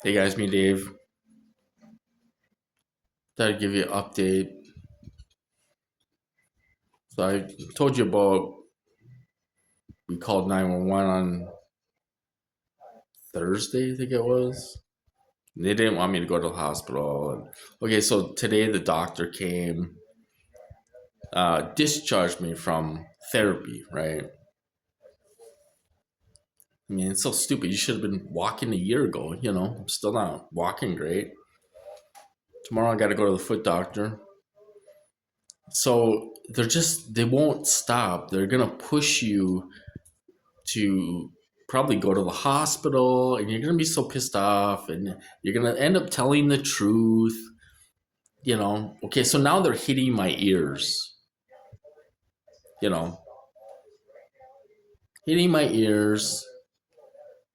Hey guys, me Dave. Thought I'd give you an update. So I told you about we called 911 on Thursday, I think it was. They didn't want me to go to the hospital. Okay, so today the doctor came, discharged me from therapy, right? I mean, it's so stupid. You should have been walking a year ago, I'm still not walking great. Tomorrow I got to go to the foot doctor. So they won't stop. They're going to push you to probably go to the hospital, and you're going to be so pissed off, and you're going to end up telling the truth. Okay, so now they're hitting my ears, you know hitting my ears,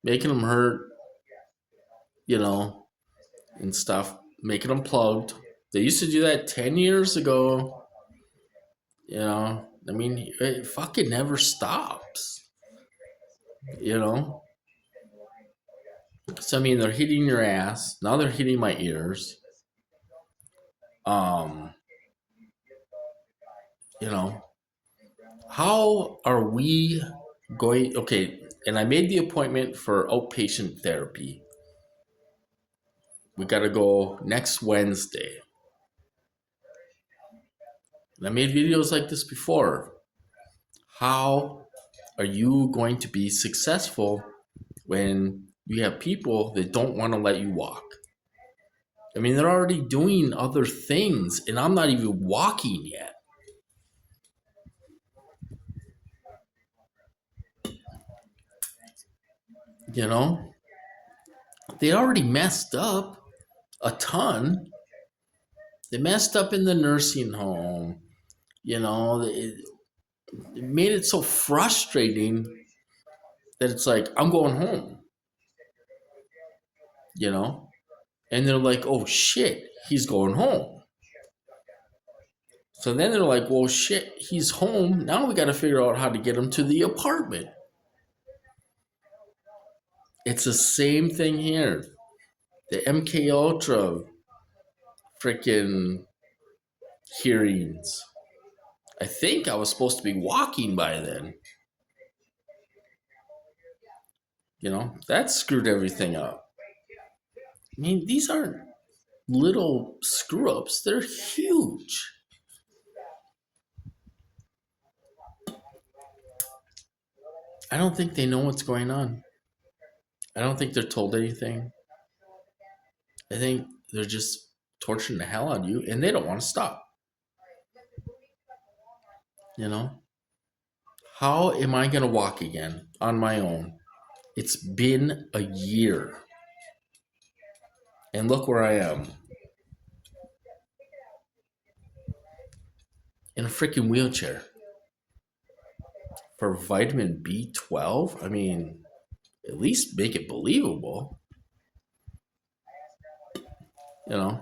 making them hurt, you know and stuff, making them plugged. They used to do that 10 years ago. I mean, it fucking never stops, you know so I mean, they're hitting your ass, now they're hitting my ears. um you know how are we going? Okay, and I made the appointment for outpatient therapy. We got to go next Wednesday. And I made videos like this before. How are you going to be successful when you have people that don't want to let you walk? I mean, they're already doing other things, and I'm not even walking yet. You know, they already messed up a ton. They messed up in the nursing home. It made it so frustrating that it's like, I'm going home, you know? And they're like, oh shit, he's going home. So then they're like, well, shit, he's home. Now we got to figure out how to get him to the apartment. It's the same thing here. The MK Ultra freaking hearings. I think I was supposed to be walking by then. That screwed everything up. I mean, these aren't little screw ups, they're huge. I don't think they know what's going on. I don't think they're told anything. I think they're just torturing the hell out of you, and they don't want to stop. You know? How am I going to walk again on my own? It's been a year. And look where I am, in a freaking wheelchair. For vitamin B12? I mean, at least make it believable. You know?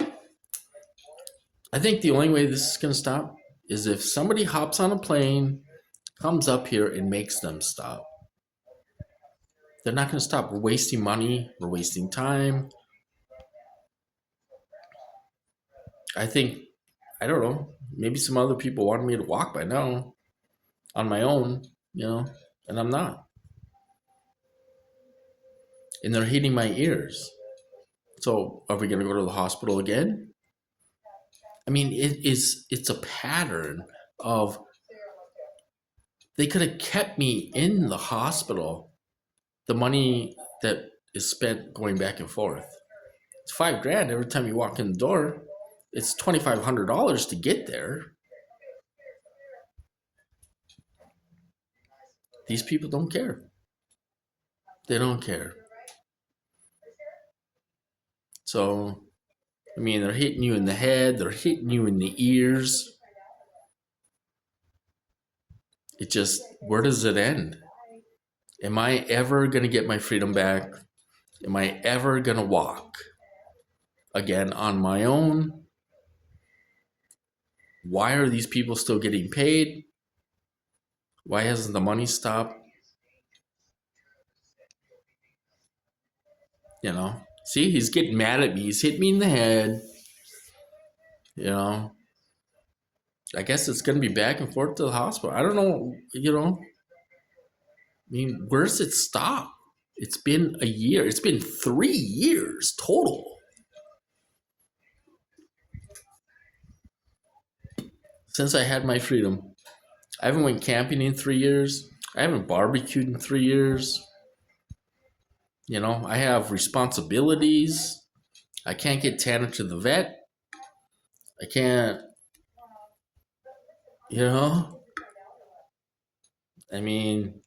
I think the only way this is going to stop is if somebody hops on a plane, comes up here, and makes them stop. They're not going to stop. We're wasting money. We're wasting time. I think, I don't know, maybe some other people wanted me to walk by now on my own, and I'm not. And they're hitting my ears. So are we going to go to the hospital again? I mean, it's a pattern of, they could have kept me in the hospital. The money that is spent going back and forth. It's $5,000 every time you walk in the door. It's $2,500 to get there. These people don't care. They don't care. So, I mean, they're hitting you in the head, they're hitting you in the ears. It just, where does it end? Am I ever going to get my freedom back? Am I ever going to walk again on my own? Why are these people still getting paid? Why hasn't the money stopped? See, he's getting mad at me. He's hit me in the head. You know, I guess it's going to be back and forth to the hospital. I don't know. I mean, where's it stop? It's been a year. It's been 3 years total since I had my freedom. I haven't went camping in 3 years. I haven't barbecued in 3 years. I have responsibilities. I can't get Tanner to the vet. I can't, you know, I mean,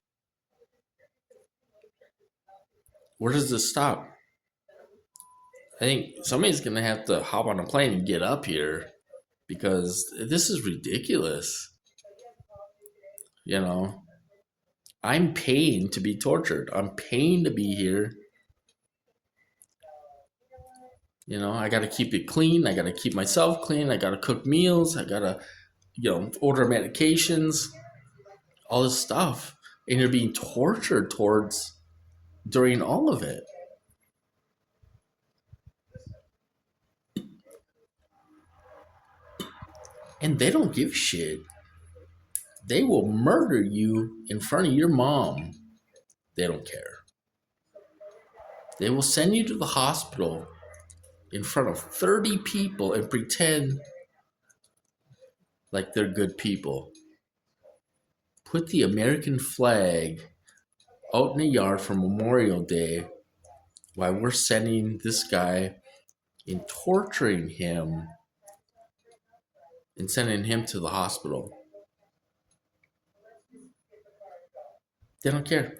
where does this stop? I think somebody's going to have to hop on a plane and get up here because this is ridiculous. I'm paying to be tortured. I'm paying to be here. I got to keep it clean. I got to keep myself clean. I got to cook meals. I got to, order medications, all this stuff. And you're being tortured towards during all of it. And they don't give a shit. They will murder you in front of your mom. They don't care. They will send you to the hospital in front of 30 people and pretend like they're good people. Put the American flag out in the yard for Memorial Day while we're sending this guy and torturing him and sending him to the hospital. They don't care.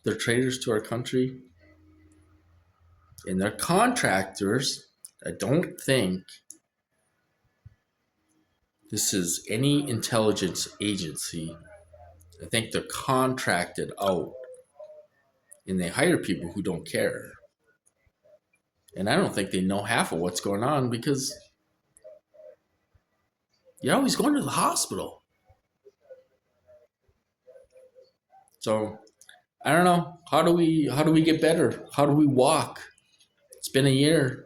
They're traitors to our country. And they're contractors. I don't think this is any intelligence agency. I think they're contracted out. And they hire people who don't care. And I don't think they know half of what's going on because you're always going to the hospital. So I don't know. How do we get better? How do we walk? It's been a year.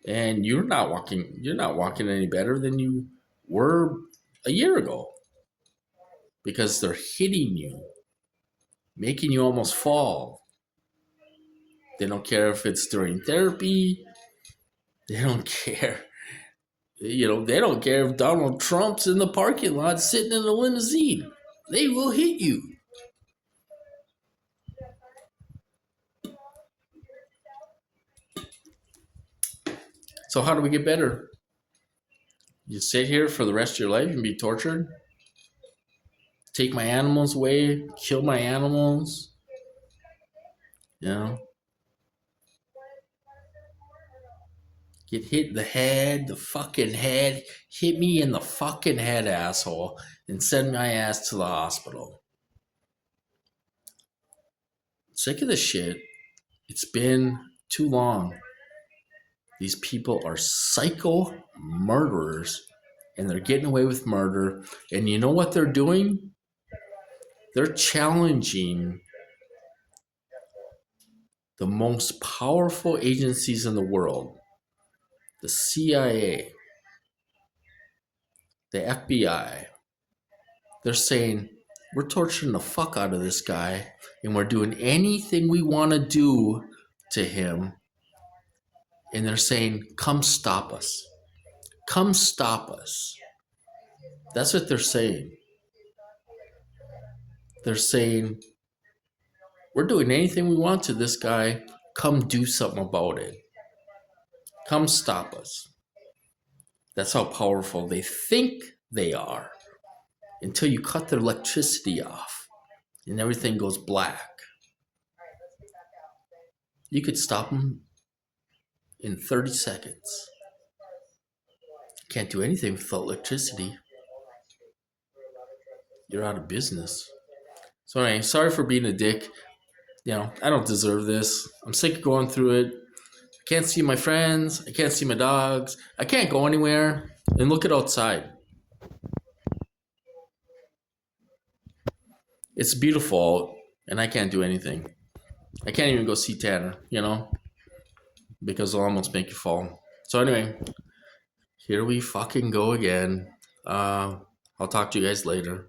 And you're not walking any better than you were a year ago. Because they're hitting you, making you almost fall. They don't care if it's during therapy. They don't care. They don't care if Donald Trump's in the parking lot sitting in a limousine. They will hit you. So how do we get better? You sit here for the rest of your life and be tortured? Take my animals away, kill my animals? Get hit in the head, the fucking head. Hit me in the fucking head, asshole, and send my ass to the hospital. Sick of this shit. It's been too long. These people are psycho murderers, and they're getting away with murder. And you know what they're doing? They're challenging the most powerful agencies in the world. The CIA, the FBI. They're saying, we're torturing the fuck out of this guy, and we're doing anything we want to do to him. And they're saying, come stop us. Come stop us. That's what they're saying. They're saying, we're doing anything we want to this guy. Come do something about it. Come stop us. That's how powerful they think they are until you cut their electricity off and everything goes black. You could stop them in 30 seconds. Can't do anything without electricity. You're out of business. So anyway, sorry for being a dick. I don't deserve this. I'm sick of going through it. I can't see my friends. I can't see my dogs. I can't go anywhere. And look at outside. It's beautiful. and I can't do anything. I can't even go see Tanner, because it'll almost make you fall. So anyway, here we fucking go again. I'll talk to you guys later.